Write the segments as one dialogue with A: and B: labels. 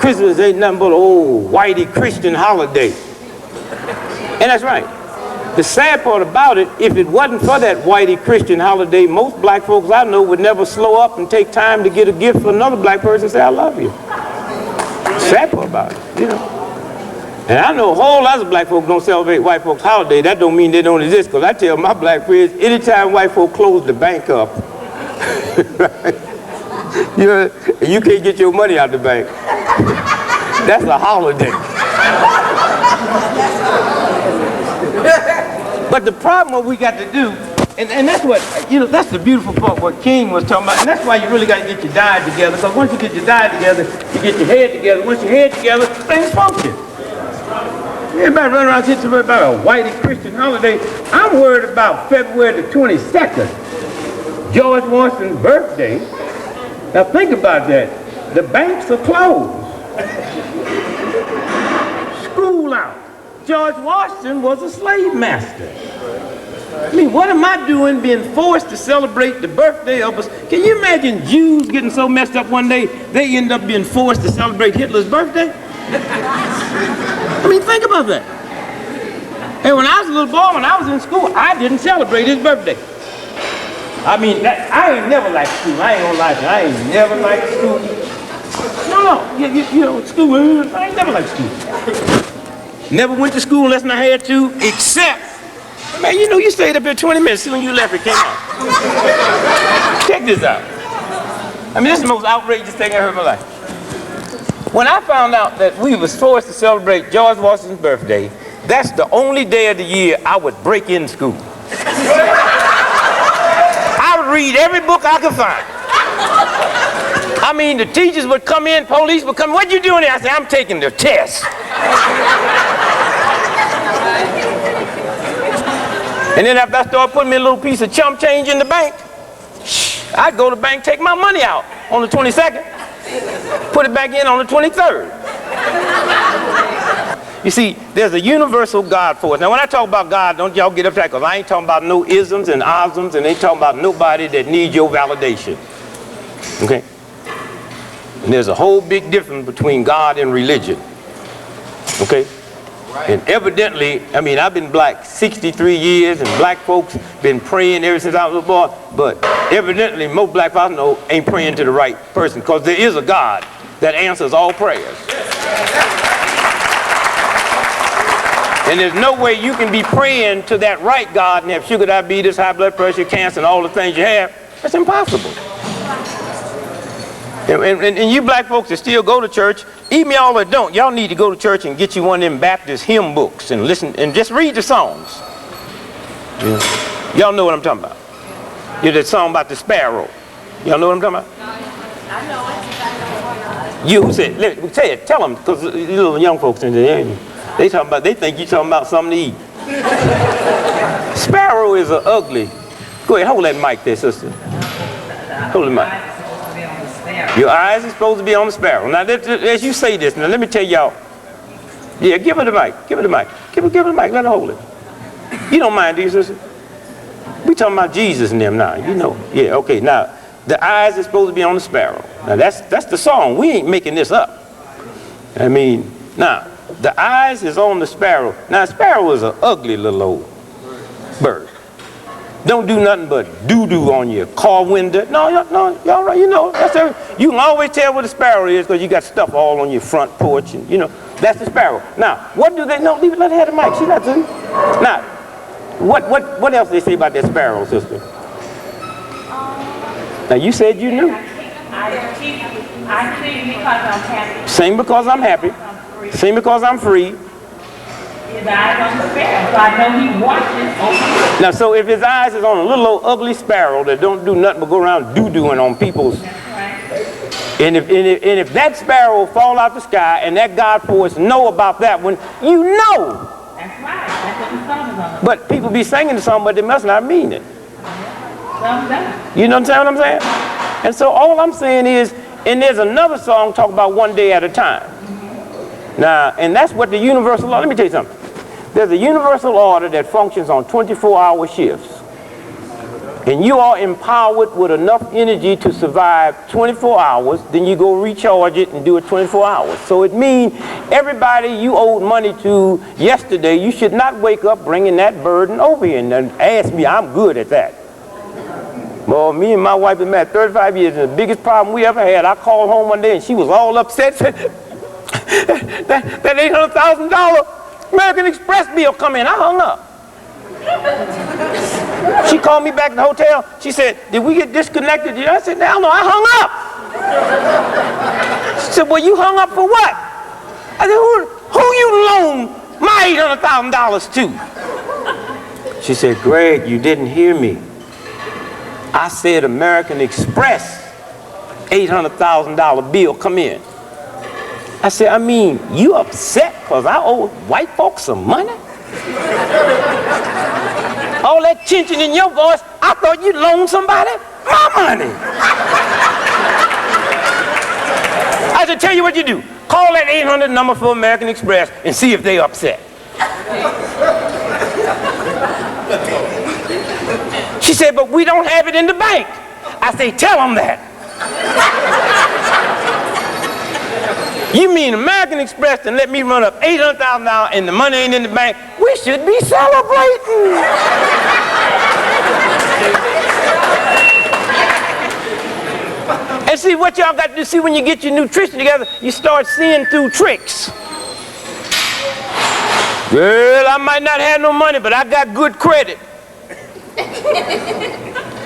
A: Christmas ain't nothing but an old whitey Christian holiday. And that's right. The sad part about it, if it wasn't for that whitey Christian holiday, most black folks I know would never slow up and take time to get a gift for another black person and say, I love you. Sad part about it, you know. And I know a whole lot of black folks don't celebrate white folks' holiday. That don't mean they don't exist, because I tell my black friends, anytime white folk close the bank up, you know, you can't get your money out the bank. That's a holiday. But the problem what we got to do, and that's what, you know, that's the beautiful part what King was talking about, and that's why you really got to get your diet together, because once you get your diet together, you get your head together. Once your head together, things function. Everybody run around here about a whitey Christian holiday. I'm worried about February the 22nd, George Washington's birthday. Now think about that. The banks are closed. School out. George Washington was a slave master. I mean, what am I doing being forced to celebrate the birthday of us? Can you imagine Jews getting so messed up one day, they end up being forced to celebrate Hitler's birthday? I mean, think about that. And when I was a little boy, when I was in school, I didn't celebrate his birthday. I mean, I ain't never liked school. I ain't gonna lie to you. I ain't never liked school. No, you know, school, I ain't never liked school. Never went to school unless I had to, except, man, you know, you stayed up here 20 minutes. Soon as you left, it came out. Check this out. I mean, this is the most outrageous thing I heard in my life. When I found out that we was forced to celebrate George Washington's birthday, that's the only day of the year I would break in school. I would read every book I could find. I mean, the teachers would come in, police would come in, what you doing there? I said, I'm taking the test. And then after I started putting me a little piece of chump change in the bank, I'd go to the bank, take my money out on the 22nd, put it back in on the 23rd. You see, there's a universal God force. Now, when I talk about God, don't y'all get upset, because I ain't talking about no isms and osms, and ain't talking about nobody that needs your validation. Okay? And there's a whole big difference between God and religion. Okay? And evidently, I mean, I've been black 63 years, and black folks been praying ever since I was born, but evidently most black folks I know ain't praying to the right person, because there is a God that answers all prayers. And there's no way you can be praying to that right God and have sugar diabetes, high blood pressure, cancer, and all the things you have. That's impossible. And you black folks that still go to church, even y'all that don't, y'all need to go to church and get you one of them Baptist hymn books and listen and just read the songs. Yeah. Y'all know what I'm talking about. Yeah, that song about the sparrow. Y'all know what I'm talking about? I know it. You who said, let me say it, tell them, because little young folks in there, they talking about, they think you talking about something to eat. Sparrow is an ugly. Go ahead, hold that mic there, sister. Hold the mic. Your eyes are supposed to be on the sparrow. Now, as you say this, now let me tell y'all. Yeah, give her the mic. Give her the mic. Give her the mic. Let her hold it. You don't mind, do you, sister? We talking about Jesus and them now. You know. Yeah. Okay. Now, the eyes are supposed to be on the sparrow. Now, that's the song. We ain't making this up. I mean, now the eyes is on the sparrow. Now, sparrow is an ugly little old bird. Don't do nothing but doo-doo on your car window. No, y'all right, you know, that's you can always tell what a sparrow is because you got stuff all on your front porch, and you know, that's the sparrow. Now, what do they know? Leave it, let her have the mic. She's not doing. Now, what else they say about that sparrow, sister? Now, you said you knew. I sing because I'm happy. Sing because I'm happy. Sing because I'm free. His eyes on the sparrow, so I know he watches. Now, so if his eyes is on a little old ugly sparrow that don't do nothing but go around doo-dooing on people's, and if that sparrow fall out the sky and that God force know about that one, you know. That's right. That's what the song is on. But people be singing the song, but they must not mean it. You know what I'm saying? And so all I'm saying is, and there's another song talk about one day at a time. Now, and that's what the universal law. Let me tell you something. There's a universal order that functions on 24-hour shifts. and you are empowered with enough energy to survive 24 hours, then you go recharge it and do it 24 hours. So it means everybody you owed money to yesterday, you should not wake up bringing that burden over here and ask me. I'm good at that. Well, me and my wife been married 35 years, and the biggest problem we ever had, I called home one day and she was all upset. Said, that $800,000 American Express bill come in. I hung up. She called me back to the hotel. She said, did we get disconnected? I said, hell no, I hung up. She said, well, you hung up for what? I said, who you loaned my $800,000 to? She said, Greg, you didn't hear me. I said American Express $800,000 bill come in. I said, I mean, you upset because I owe white folks some money? All that tension in your voice, I thought you'd loan somebody my money. I said, tell you what you do. Call that 800 number for American Express and see if they upset. She said, but we don't have it in the bank. I say, tell them that. You mean American Express and let me run up $800,000 and the money ain't in the bank? We should be celebrating. And see what y'all got to see when you get your nutrition together, you start seeing through tricks. Well, I might not have no money, but I got good credit.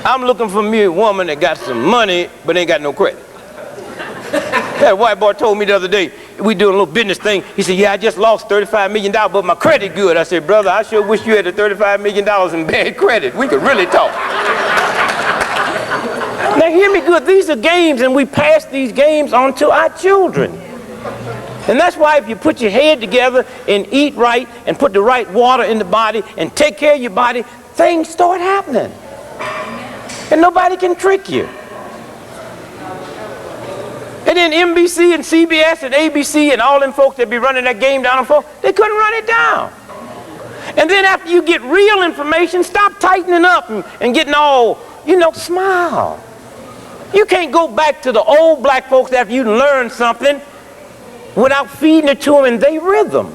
A: I'm looking for me a woman that got some money, but ain't got no credit. That white boy told me the other day, we doing a little business thing. He said, yeah, I just lost $35 million, but my credit good. I said, brother, I sure wish you had the $35 million in bad credit. We could really talk. Now hear me good, these are games, and we pass these games on to our children. And that's why if you put your head together and eat right and put the right water in the body and take care of your body, things start happening. And nobody can trick you. And then NBC and CBS and ABC and all them folks that be running that game down on folks, they couldn't run it down. And then after you get real information, stop tightening up and getting all, smile. You can't go back to the old black folks after you learn something without feeding it to them in their rhythm.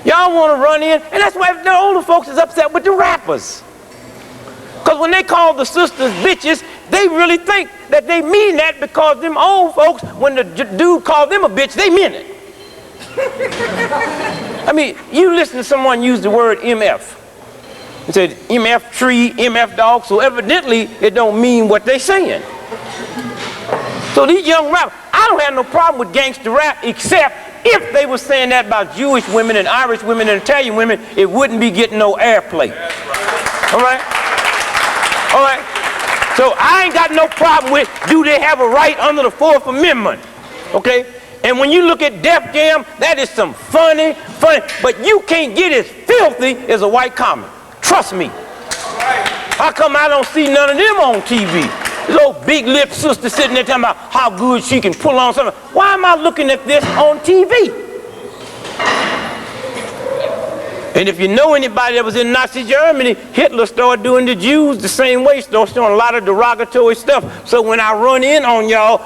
A: Y'all want to run in, and that's why the older folks is upset with the rappers. Because when they call the sisters bitches, they really think that they mean that because them old folks, when the dude called them a bitch, they meant it. I mean, you listen to someone use the word MF. It said MF tree, MF dog, so evidently it don't mean what they saying. So these young rappers, I don't have no problem with gangster rap, except if they were saying that about Jewish women and Irish women and Italian women, it wouldn't be getting no airplay. All right? All right? So I ain't got no problem with, do they have a right under the 4th Amendment? Okay? And when you look at Def Jam, that is some funny, but you can't get as filthy as a white comic. Trust me. How come I don't see none of them on TV? This old big lip sister sitting there talking about how good she can pull on something. Why am I looking at this on TV? And if you know anybody that was in Nazi Germany, Hitler started doing the Jews the same way, started showing a lot of derogatory stuff. So when I run in on y'all,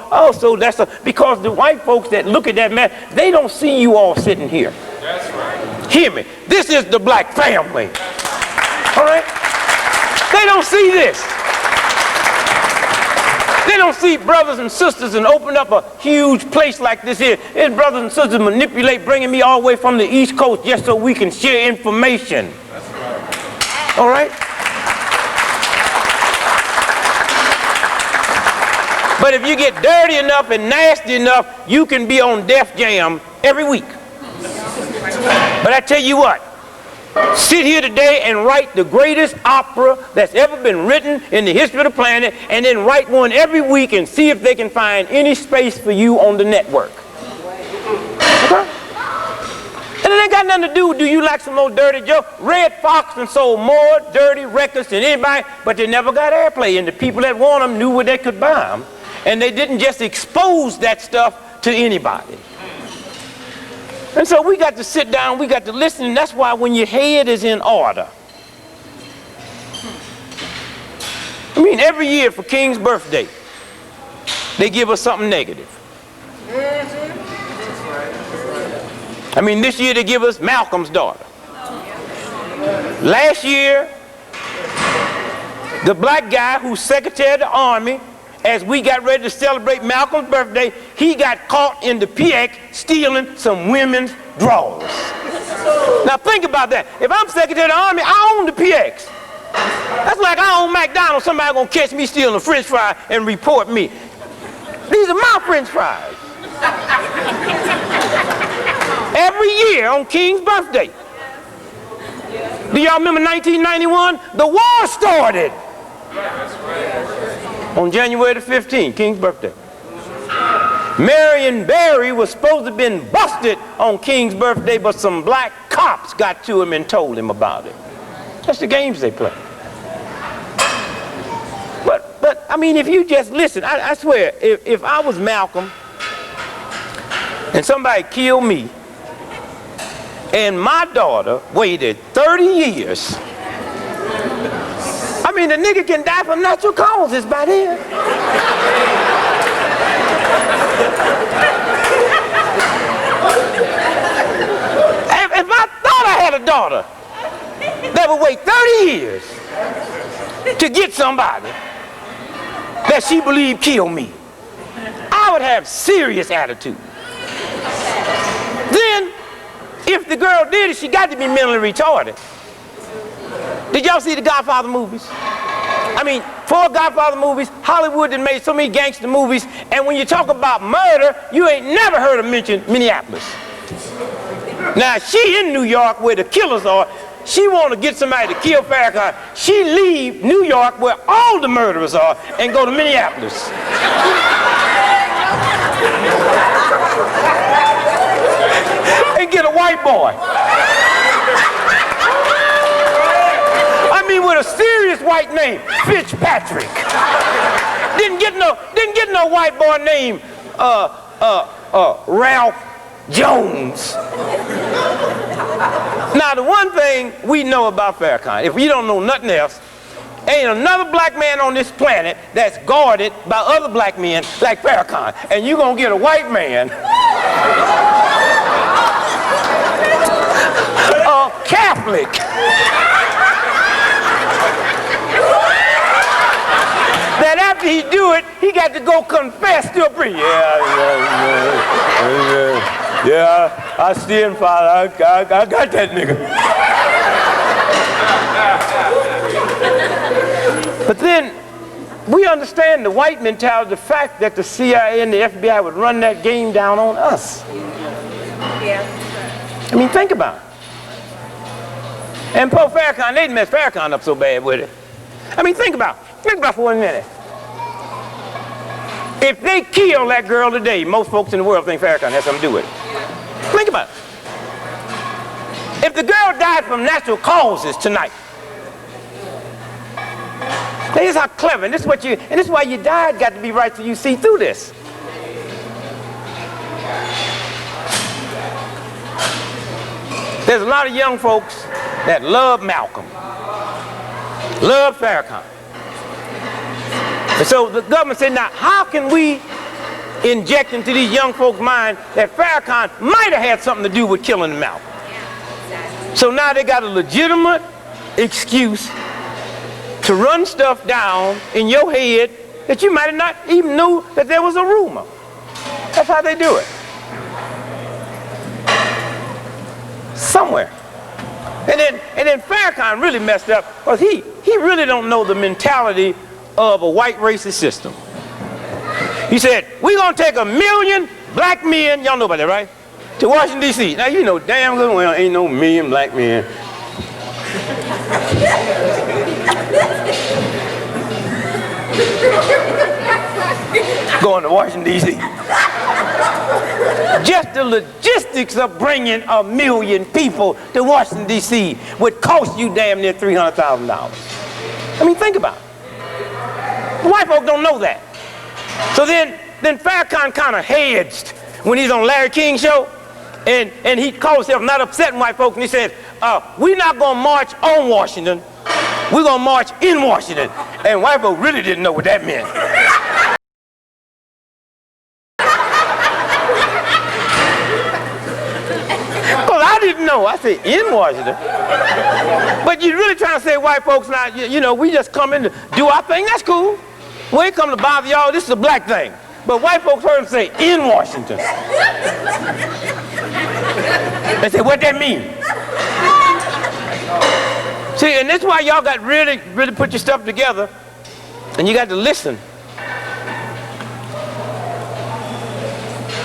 A: because the white folks that look at that man, they don't see you all sitting here. That's right. Hear me. This is the black family. All right? They don't see this. They don't see brothers and sisters and open up a huge place like this here. His brothers and sisters manipulate, bringing me all the way from the East Coast just so we can share information. That's right. All right? But if you get dirty enough and nasty enough, you can be on Def Jam every week. But I tell you what, sit here today and write the greatest opera that's ever been written in the history of the planet, and then write one every week and see if they can find any space for you on the network. Okay? And it ain't got nothing to do you like some old dirty joke? Red Fox and sold more dirty records than anybody, but they never got airplay, and the people that want them knew where they could buy them, and they didn't just expose that stuff to anybody. And so we got to sit down, we got to listen, and that's why when your head is in order, I mean, every year for King's birthday, they give us something negative. I mean, this year they give us Malcolm's daughter. Last year, the black guy who's Secretary of the Army, as we got ready to celebrate Malcolm's birthday, he got caught in the PX stealing some women's drawers. Now think about that. If I'm Secretary of the Army, I own the PX. That's like I own McDonald's. Somebody gonna catch me stealing a French fry and report me. These are my French fries. Every year on King's birthday. Do y'all remember 1991? The war started. On January the 15th, King's birthday. Marion Barry was supposed to have been busted on King's birthday, but some black cops got to him and told him about it. That's the games they play. But I mean, if you just listen, I swear, if I was Malcolm and somebody killed me and my daughter waited 30 years, I mean, the nigga can die from natural causes by then. If I thought I had a daughter that would wait 30 years to get somebody that she believed killed me, I would have serious attitude. Then, if the girl did it, she got to be mentally retarded. Did y'all see the Godfather movies? I mean, 4 Godfather movies, Hollywood had made so many gangster movies, and when you talk about murder, you ain't never heard them mention Minneapolis. Now, she in New York where the killers are, she want to get somebody to kill Farrakhan. She leave New York where all the murderers are and go to Minneapolis. And get a white boy. I mean, with a serious white name, Fitzpatrick. Didn't get no white boy named Ralph Jones. Now, the one thing we know about Farrakhan, if you don't know nothing else, ain't another black man on this planet that's guarded by other black men like Farrakhan. And you're gonna get a white man, a Catholic, that after he do it, he got to go confess to a priest. Yeah, I still, Father, I got that nigga. But then, we understand the white mentality, the fact that the CIA and the FBI would run that game down on us. I mean, think about it. And poor Farrakhan, they'd mess Farrakhan up so bad with it. I mean, think about for a minute. If they kill that girl today, most folks in the world think Farrakhan has something to do with it. Think about it. If the girl died from natural causes tonight, this is how clever, and this is why your diet got to be right so you see through this. There's a lot of young folks that love Malcolm, love Farrakhan. And so the government said, now how can we inject into these young folks' mind that Farrakhan might have had something to do with killing Malcolm? So now they got a legitimate excuse to run stuff down in your head that you might have not even knew that there was a rumor. That's how they do it. Somewhere. And then Farrakhan really messed up because he really don't know the mentality of a white racist system. He said, we're going to take 1 million black men, y'all know about that, right? To Washington, D.C. Now, you know damn good well ain't no million black men. Going to Washington, D.C. Just the logistics of bringing 1 million people to Washington, D.C. would cost you damn near $300,000. I mean, think about it. The white folk don't know that. So then Farrakhan kind of hedged when he's on Larry King's show, and he called himself not upsetting white folks, and he said, we're not going to march on Washington, We're going to march in Washington. And white folks really didn't know what that meant. Well, I didn't know. I said, in Washington. But you're really trying to say white folks now, you know, we just come in to do our thing. That's cool. We ain't come to bother y'all. This is a black thing. But white folks heard him say, in Washington. They said, what that mean? See, and that's why y'all got really put your stuff together, and you got to listen.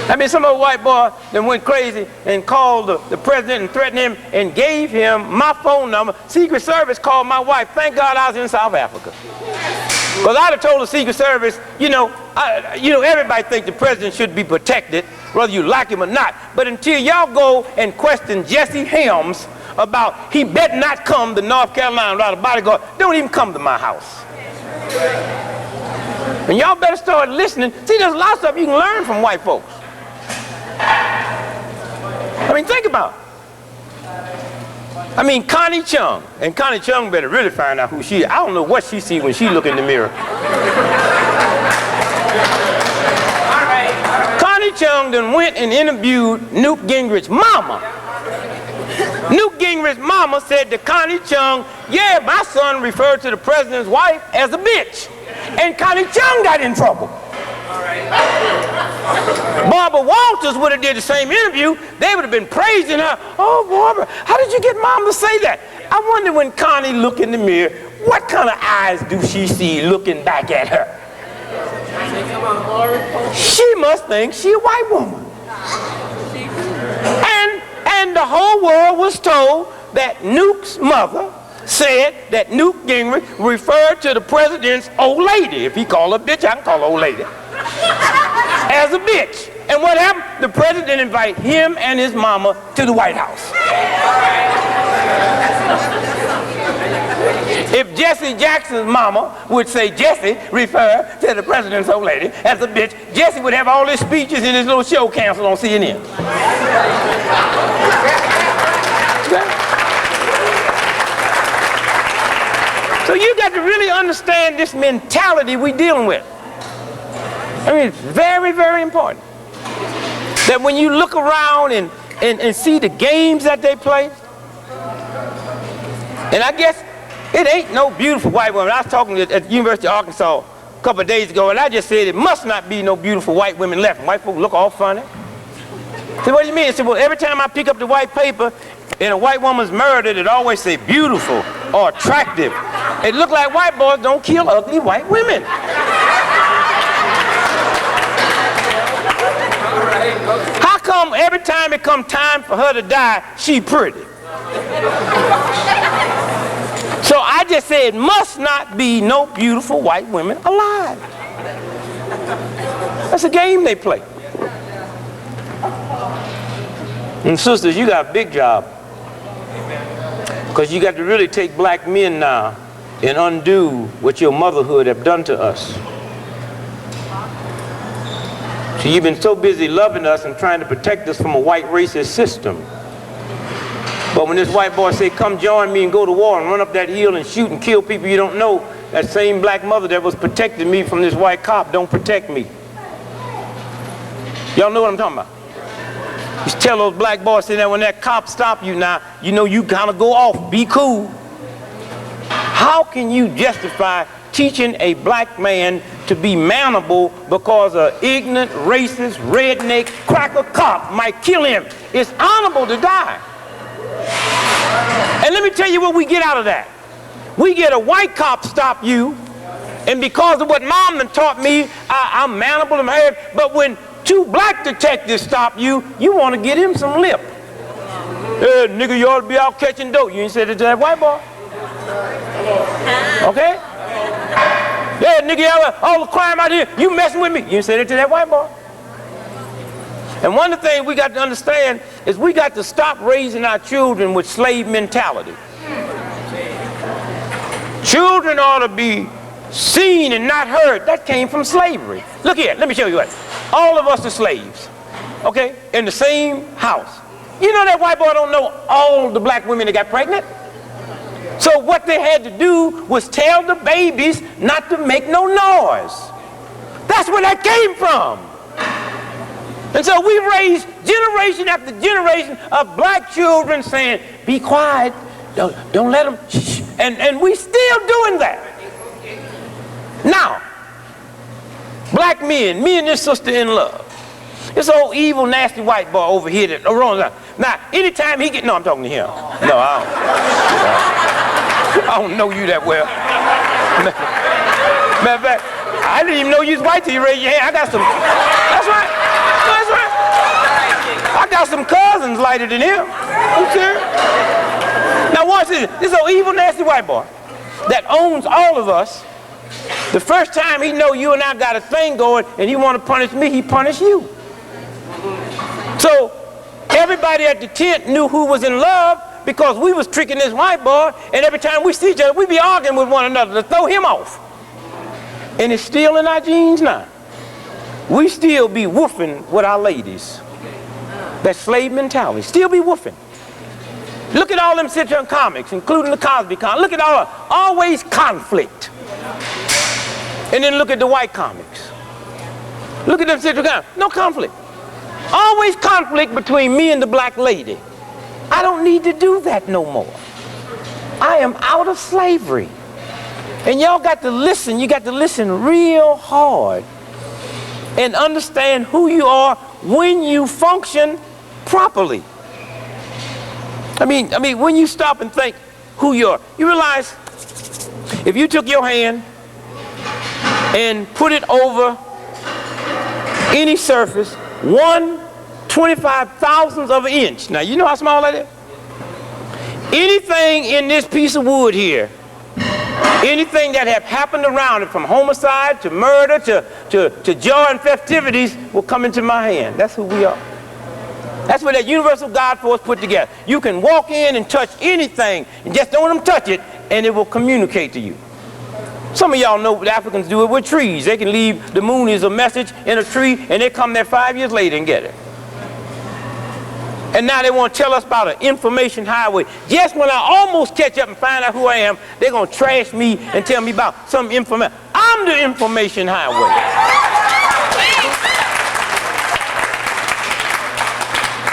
A: I mean, some old white boy that went crazy and called the president and threatened him and gave him my phone number. Secret Service called my wife. Thank God I was in South Africa. Because I'd have told the Secret Service, you know, everybody thinks the president should be protected, whether you like him or not. But until y'all go and question Jesse Helms about he better not come to North Carolina without a bodyguard, don't even come to my house. And y'all better start listening. See, there's a lot of stuff you can learn from white folks. I mean, think about it. I mean, Connie Chung. And Connie Chung better really find out who she is. I don't know what she sees when she look in the mirror. Connie Chung then went and interviewed Newt Gingrich's mama. Newt Gingrich's mama said to Connie Chung, yeah, my son referred to the president's wife as a bitch. And Connie Chung got in trouble. Barbara Walters would have did the same interview. They would have been praising her. Oh, Barbara, how did you get mom to say that? I wonder when Connie look in the mirror, what kind of eyes do she see looking back at her? She must think she a white woman. And the whole world was told that Newt's mother said that Newt Gingrich referred to the president's old lady. If he called her a bitch, I can call her old lady. As a bitch. And what happened? The president invited him and his mama to the White House. If Jesse Jackson's mama would say Jesse refer to the president's old lady as a bitch, Jesse would have all his speeches in his little show canceled on CNN. So you got to really understand this mentality we're dealing with. I mean, it's very, very important that when you look around and see the games that they play, and I guess it ain't no beautiful white woman. I was talking at the University of Arkansas a couple of days ago, and I just said it must not be no beautiful white women left. And white folks look all funny. So what do you mean? I said, well, every time I pick up the white paper and a white woman's murdered, it always say beautiful or attractive. It look like white boys don't kill ugly white women. How come every time it come time for her to die, she pretty? So I just said it must not be no beautiful white women alive. That's a game they play. And sisters, you got a big job. Because you got to really take black men now and undo what your motherhood have done to us. So you've been so busy loving us and trying to protect us from a white racist system. But when this white boy say, come join me and go to war and run up that hill and shoot and kill people you don't know, that same black mother that was protecting me from this white cop don't protect me. Y'all know what I'm talking about? You tell those black boys sitting there, when that cop stop you now, you know you kind of go off, be cool. How can you justify teaching a black man to be manable because an ignorant, racist, redneck, cracker cop might kill him? It's honorable to die. And let me tell you what we get out of that. We get a white cop stop you, and because of what mom done taught me, I'm manable in my head, but when two black detectives stop you, you want to get him some lip. Hey, nigga, you ought to be out catching dope. You ain't said it to that white boy. Okay? Yeah, nigga, all the crime out here, you messing with me. You ain't said it to that white boy. And one of the things we got to understand is we got to stop raising our children with slave mentality. Children ought to be seen and not heard. That came from slavery. Look here, let me show you what. All of us are slaves, okay, in the same house. You know that white boy don't know all the black women that got pregnant? So what they had to do was tell the babies not to make no noise. That's where that came from. And so we raised generation after generation of black children saying, be quiet, don't let them, shh. And we still doing that. Now, black men, me and this sister in love. This old evil, nasty white boy over here that now, anytime he get, no, I'm talking to him. No, I don't know you that well. Matter of fact, I didn't even know you was white till you raised your hand. I got some, that's right, that's right. I got some cousins lighter than him. Okay. Now watch this. This old evil, nasty white boy that owns all of us. The first time he know you and I got a thing going and he want to punish me, he punish you. So everybody at the tent knew who was in love because we was tricking this white boy, and every time we see each other, we be arguing with one another to throw him off. And it's still in our genes now. We still be woofing with our ladies. That slave mentality, still be woofing. Look at all them sitcom comics, including the Cosby comics. Look at always conflict. And then look at the white comics. Look at them sitcom comics, no conflict. Always conflict between me and the black lady. I don't need to do that no more. I am out of slavery. And y'all got to listen, you got to listen real hard and understand who you are when you function properly. I mean, when you stop and think who you are, you realize if you took your hand and put it over any surface, 1/25,000th of an inch. Now, you know how small that is? Anything in this piece of wood here, anything that have happened around it, from homicide to murder to joy and festivities, will come into my hand. That's who we are. That's what that universal God force put together. You can walk in and touch anything, and just don't let them touch it, and it will communicate to you. Some of y'all know what Africans do it with trees. They can leave the Moonies a message in a tree, and they come there 5 years later and get it. And now they want to tell us about an information highway. Just when I almost catch up and find out who I am, they're going to trash me and tell me about some information. I'm the information highway.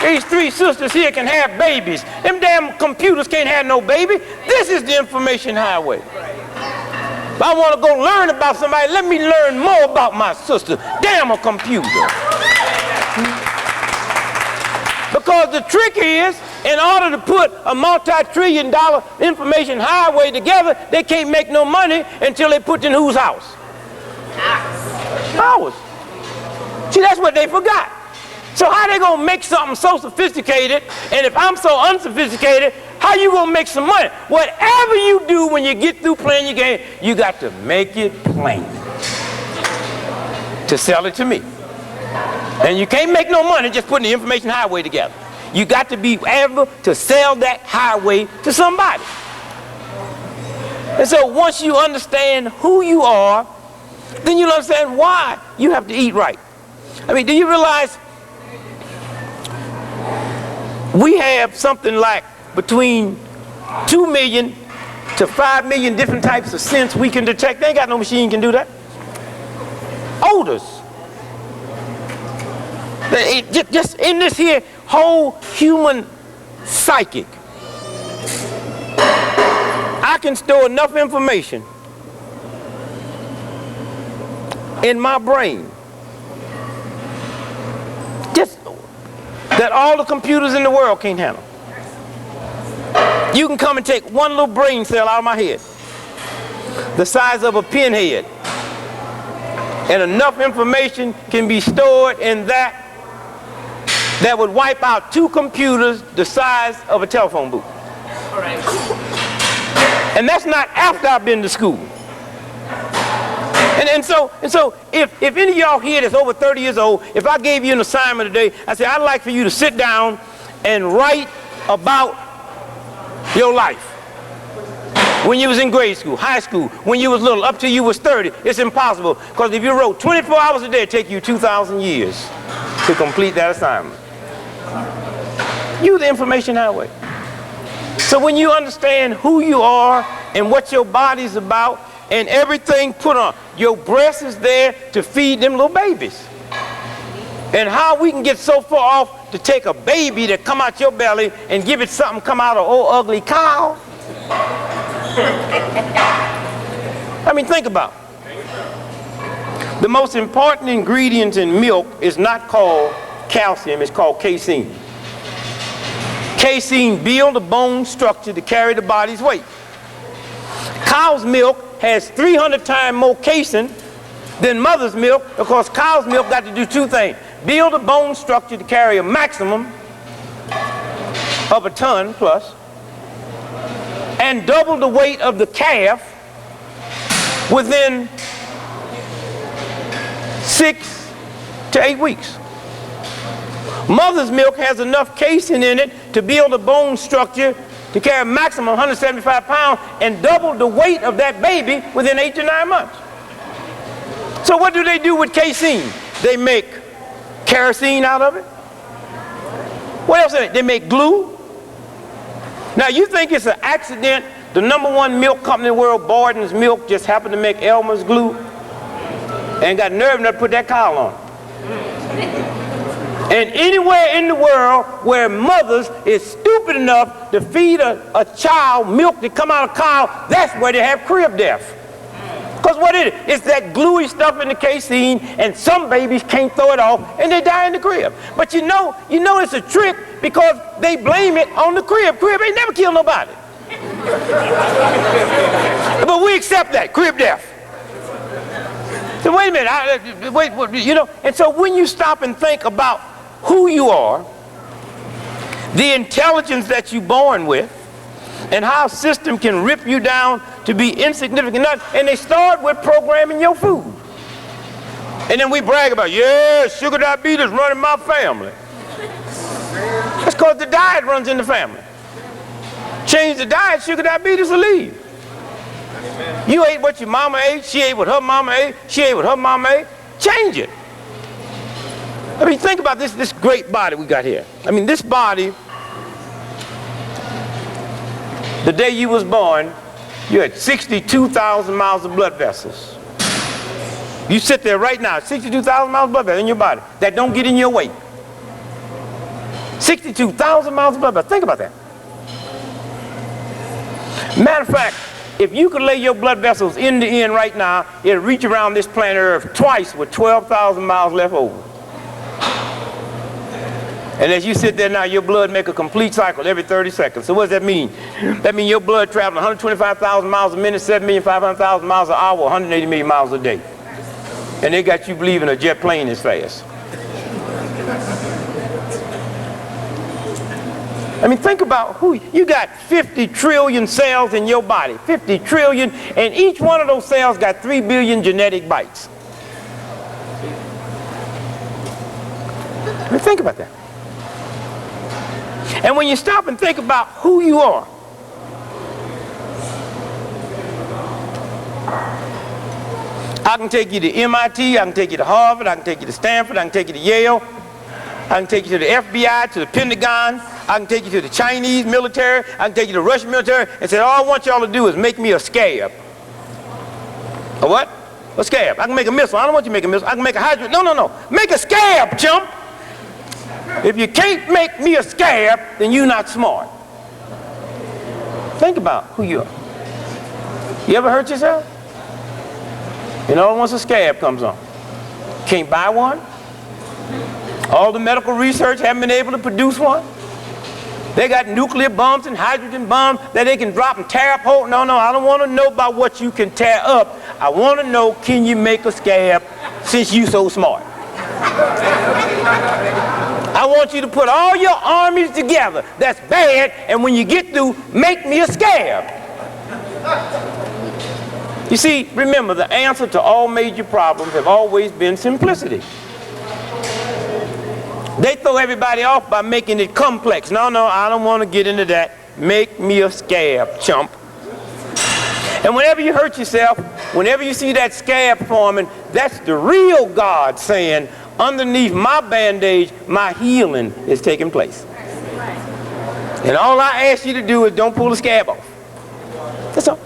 A: These three sisters here can have babies. Them damn computers can't have no baby. This is the information highway. If I want to go learn about somebody, let me learn more about my sister. Damn a computer. Because the trick is, in order to put a multi-trillion-dollar information highway together, they can't make no money until they put it in whose house? Ours. See, that's what they forgot. So how they gonna make something so sophisticated, and if I'm so unsophisticated, how you gonna make some money? Whatever you do when you get through playing your game, you got to make it plain to sell it to me. And you can't make no money just putting the information highway together. You got to be able to sell that highway to somebody. And so once you understand who you are, then you'll understand why you have to eat right. I mean, do you realize we have something like between 2 million to 5 million different types of scents we can detect? They ain't got no machine can do that. Odors. Just in this here whole human psychic, I can store enough information in my brain just that all the computers in the world can't handle. You can come and take one little brain cell out of my head, the size of a pinhead, and enough information can be stored in that would wipe out 2 computers the size of a telephone booth. All right. And that's not after I've been to school. And so if any of y'all here that's over 30 years old, if I gave you an assignment today, I said, I'd like for you to sit down and write about your life. When you was in grade school, high school, when you was little, up till you was 30, it's impossible. Because if you wrote 24 hours a day, it'd take you 2,000 years to complete that assignment. You the information highway. So when you understand who you are and what your body's about and everything put on, your breast is there to feed them little babies. And how we can get so far off to take a baby that come out your belly and give it something come out of old ugly cow. I mean, think about it. The most important ingredient in milk is not called calcium, it's called casein. Casein builds the bone structure to carry the body's weight. Cow's milk has 300 times more casein than mother's milk, because cow's milk got to do two things: build a bone structure to carry a maximum of a ton plus, and double the weight of the calf within 6 to 8 weeks. Mother's milk has enough casein in it to build a bone structure to carry a maximum 175 pounds and double the weight of that baby within 8 to 9 months. So what do they do with casein? They make kerosene out of it. What else? They make glue. Now you think it's an accident the #1 milk company in the world, Borden's Milk, just happened to make Elmer's glue and got nerve enough to put that cow on it. And anywhere in the world where mothers is stupid enough to feed a child milk that come out of cow, that's where they have crib death. Because what is it? It's that gluey stuff in the casein, and some babies can't throw it off and they die in the crib. But you know it's a trick, because they blame it on the crib. Crib ain't never killed nobody. But we accept that, crib death. So wait a minute, and so when you stop and think about who you are, the intelligence that you're born with, and how a system can rip you down to be insignificant, and they start with programming your food. And then we brag about, yeah, sugar diabetes running my family. That's because the diet runs in the family. Change the diet, sugar diabetes will leave. You ate what your mama ate, she ate what her mama ate, she ate what her mama ate. Change it. I mean, think about this great body we got here. I mean, this body, the day you was born, you had 62,000 miles of blood vessels. You sit there right now, 62,000 miles of blood vessels in your body that don't get in your way. 62,000 miles of blood vessels. Think about that. Matter of fact, if you could lay your blood vessels end to end right now, it'll reach around this planet Earth twice with 12,000 miles left over. And as you sit there now, your blood make a complete cycle every 30 seconds. So what does that mean? That means your blood traveling 125,000 miles a minute, 7,500,000 miles an hour, 180 million miles a day. And they got you believing a jet plane is fast. I mean, think about who you got. 50 trillion cells in your body, 50 trillion, and each one of those cells got 3 billion genetic bytes. I mean, think about that. And when you stop and think about who you are, I can take you to MIT, I can take you to Harvard, I can take you to Stanford, I can take you to Yale, I can take you to the FBI, to the Pentagon, I can take you to the Chinese military, I can take you to the Russian military, and say, all I want y'all to do is make me a scab. A what? A scab. I can make a missile. I don't want you to make a missile. I can make a hydrogen. No. Make a scab, chump. If you can't make me a scab, then you're not smart. Think about who you are. You ever hurt yourself? You know, once a scab comes on, can't buy one. All the medical research haven't been able to produce one. They got nuclear bombs and hydrogen bombs that they can drop and tear up whole. No, I don't want to know about what you can tear up. I want to know, can you make a scab since you so smart? I want you to put all your armies together. That's bad. And when you get through, make me a scab. You see, remember, the answer to all major problems have always been simplicity. They throw everybody off by making it complex. No, I don't want to get into that. Make me a scab, chump. And whenever you hurt yourself, whenever you see that scab forming, that's the real God saying, underneath my bandage, my healing is taking place. And all I ask you to do is don't pull the scab off. That's all.